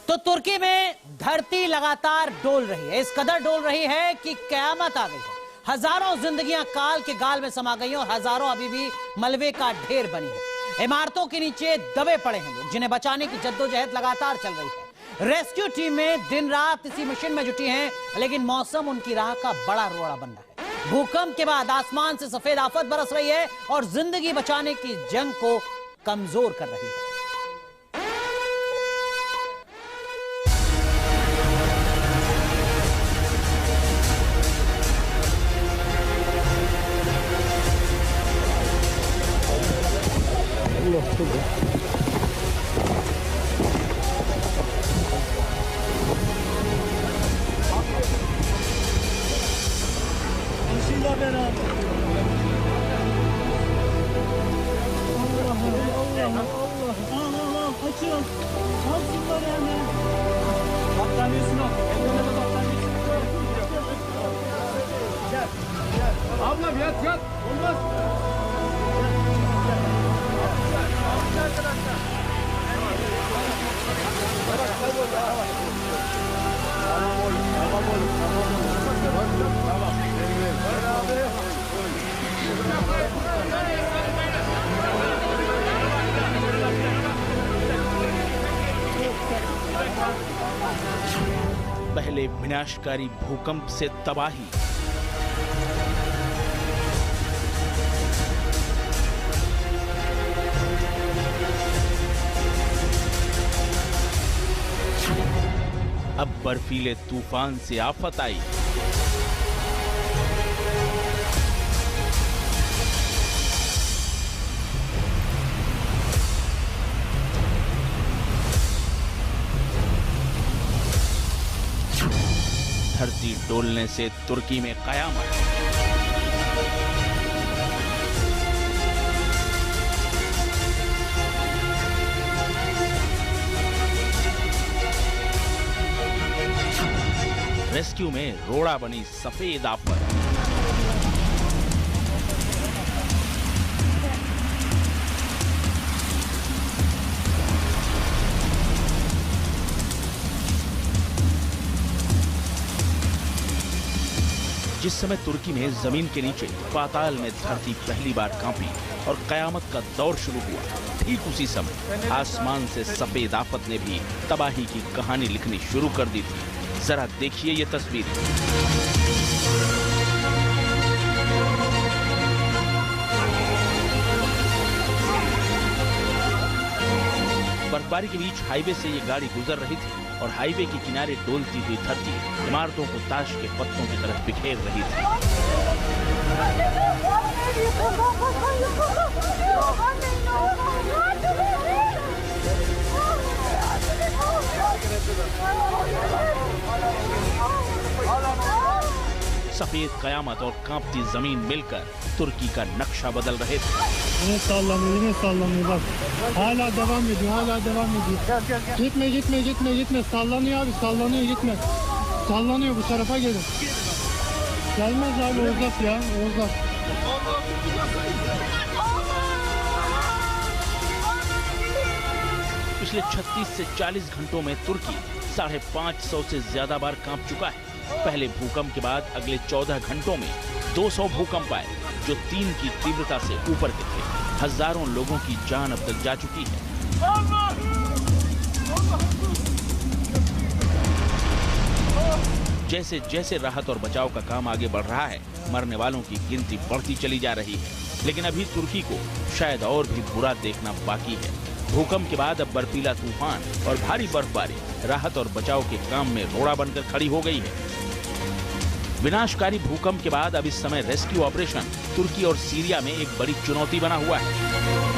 तो तुर्की में धरती लगातार डोल रही है, इस कदर डोल रही है कि कयामत आ गई है। हजारों जिंदगियां काल के गाल में समा गई हैं और हजारों अभी भी मलबे का ढेर बनी है। इमारतों के नीचे दबे पड़े हैं लोग, जिन्हें बचाने की जद्दोजहद लगातार चल रही है। रेस्क्यू टीमें दिन रात इसी मिशन में जुटी हैं, लेकिन मौसम उनकी राह का बड़ा रोड़ा बन रहा है। भूकंप के बाद आसमान से सफेद आफत बरस रही है और जिंदगी बचाने की जंग को कमजोर कर रही है। Abla yat olmaz. पहले विनाशकारी भूकंप से तबाही, अब बर्फीले तूफान से आफत आई। धरती डोलने से तुर्की में कयामत। रेस्क्यू में रोड़ा बनी सफेद आफत। जिस समय तुर्की में जमीन के नीचे पाताल में धरती पहली बार कांपी और कयामत का दौर शुरू हुआ, ठीक उसी समय आसमान से सफेद आफत ने भी तबाही की कहानी लिखनी शुरू कर दी थी। जरा देखिए ये तस्वीर। बर्फबारी के बीच हाईवे से ये गाड़ी गुजर रही थी और हाईवे के किनारे डोलती हुई धरती इमारतों को ताश के पत्तों की तरफ बिखेर रही थी। सफेद कयामत और कांपती जमीन मिलकर तुर्की का नक्शा बदल रहे थे। Hala devam ediyor, hala devam ediyor. Gitme, sallanıyor abi, gitme. Sallanıyor, bu tarafa gelin. Gelmez abi, uzak ya, uzak. पिछले 36 से 40 घंटों में तुर्की 550 से ज्यादा बार कांप चुका है। पहले भूकंप के बाद अगले 14 घंटों में 200 भूकंप आए, जो 3 की तीव्रता से ऊपर के थे। हजारों लोगों की जान अब तक जा चुकी है। जैसे जैसे राहत और बचाव का काम आगे बढ़ रहा है, मरने वालों की गिनती बढ़ती चली जा रही है। लेकिन अभी तुर्की को शायद और भी बुरा देखना बाकी है। भूकंप के बाद अब बर्फीला तूफान और भारी बर्फबारी राहत और बचाव के काम में रोड़ा बनकर खड़ी हो गई है। विनाशकारी भूकंप के बाद अब इस समय रेस्क्यू ऑपरेशन तुर्की और सीरिया में एक बड़ी चुनौती बना हुआ है।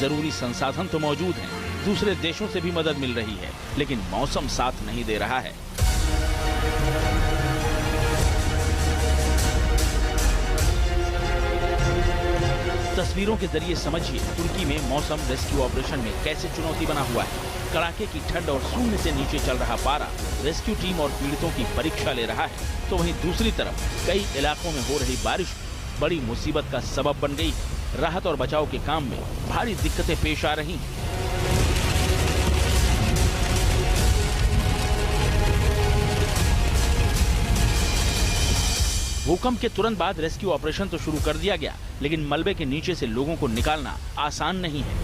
जरूरी संसाधन तो मौजूद हैं, दूसरे देशों से भी मदद मिल रही है, लेकिन मौसम साथ नहीं दे रहा है। तस्वीरों के जरिए समझिए तुर्की में मौसम रेस्क्यू ऑपरेशन में कैसे चुनौती बना हुआ है। कड़ाके की ठंड और शून्य से नीचे चल रहा पारा रेस्क्यू टीम और पीड़ितों की परीक्षा ले रहा है, तो वहीं दूसरी तरफ कई इलाकों में हो रही बारिश बड़ी मुसीबत का सबब बन गई है। राहत और बचाव के काम में भारी दिक्कतें पेश आ रही हैं। भूकंप के तुरंत बाद रेस्क्यू ऑपरेशन तो शुरू कर दिया गया, लेकिन मलबे के नीचे से लोगों को निकालना आसान नहीं है।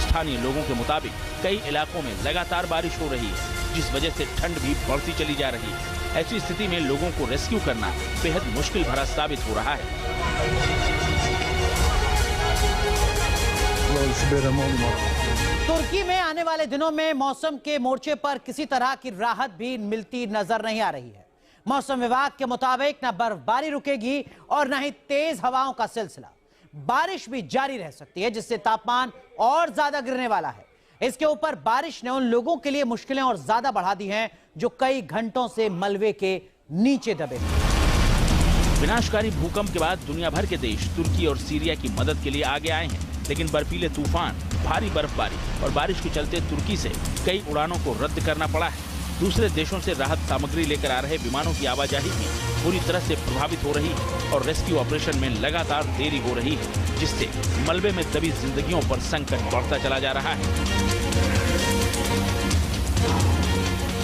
स्थानीय लोगों के मुताबिक कई इलाकों में लगातार बारिश हो रही है, जिस वजह से ठंड भी बढ़ती चली जा रही है। ऐसी स्थिति में लोगों को रेस्क्यू करना बेहद मुश्किल भरा साबित हो रहा है। तुर्की में आने वाले दिनों में मौसम के मोर्चे पर किसी तरह की राहत भी मिलती नजर नहीं आ रही है। मौसम विभाग के मुताबिक न बर्फबारी रुकेगी और न ही तेज हवाओं का सिलसिला। बारिश भी जारी रह सकती है, जिससे तापमान और ज्यादा गिरने वाला है। इसके ऊपर बारिश ने उन लोगों के लिए मुश्किलें और ज्यादा बढ़ा दी हैं जो कई घंटों से मलबे के नीचे दबे हैं। विनाशकारी भूकंप के बाद दुनिया भर के देश तुर्की और सीरिया की मदद के लिए आगे आए हैं, लेकिन बर्फीले तूफान, भारी बर्फबारी और बारिश के चलते तुर्की से कई उड़ानों को रद्द करना पड़ा है। दूसरे देशों से राहत सामग्री लेकर आ रहे विमानों की आवाजाही भी पूरी तरह से प्रभावित हो रही है और रेस्क्यू ऑपरेशन में लगातार देरी हो रही है, जिससे मलबे में दबी जिंदगियों पर संकट बढ़ता चला जा रहा है।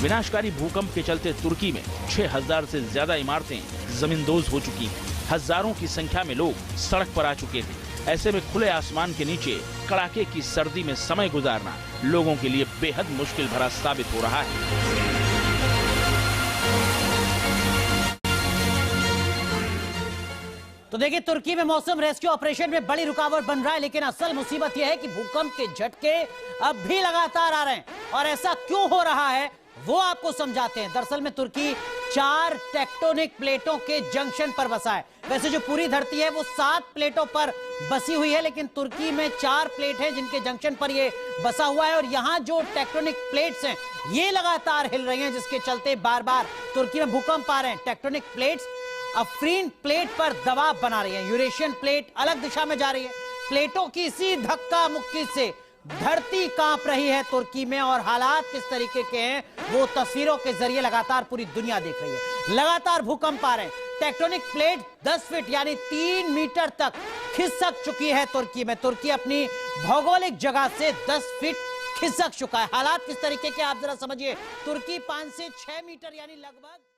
विनाशकारी भूकंप के चलते तुर्की में 6000 से ज्यादा इमारतें जमींदोज हो चुकी हैं। हजारों की संख्या में लोग सड़क पर आ चुके हैं। ऐसे में खुले आसमान के नीचे कड़ाके की सर्दी में समय गुजारना लोगों के लिए बेहद मुश्किल भरा साबित हो रहा है। तो देखिए, तुर्की में मौसम रेस्क्यू ऑपरेशन में बड़ी रुकावट बन रहा है, लेकिन असल मुसीबत यह है कि भूकंप के झटके अब भी लगातार आ रहे हैं। और ऐसा क्यों हो रहा है वो आपको समझाते हैं। दरअसल में तुर्की 4 टेक्टोनिक प्लेटों के जंक्शन पर बसा है। वैसे जो पूरी धरती है वो 7 प्लेटों पर बसी हुई है, लेकिन तुर्की में 4 प्लेट हैं जिनके जंक्शन पर ये बसा हुआ है। और यहाँ जो टेक्टोनिक प्लेट्स हैं ये लगातार हिल रही हैं, जिसके चलते बार बार तुर्की में भूकंप आ रहे हैं। टेक्टोनिक प्लेट्स अफ्रीन प्लेट पर दबाव बना रही है, यूरेशियन प्लेट अलग दिशा में जा रही है। प्लेटों की इसी धक्का मुक्की से धरती कांप रही है तुर्की में, और हालात किस तरीके के हैं वो तस्वीरों के जरिए लगातार पूरी दुनिया देख रही है। लगातार भूकंप आ रहे हैं। टेक्टोनिक प्लेट 10 फीट यानी 3 मीटर तक खिसक चुकी है तुर्की में। तुर्की अपनी भौगोलिक जगह से 10 फीट खिसक चुका है। हालात किस तरीके के आप जरा समझिए। तुर्की 5 से 6 मीटर यानी लगभग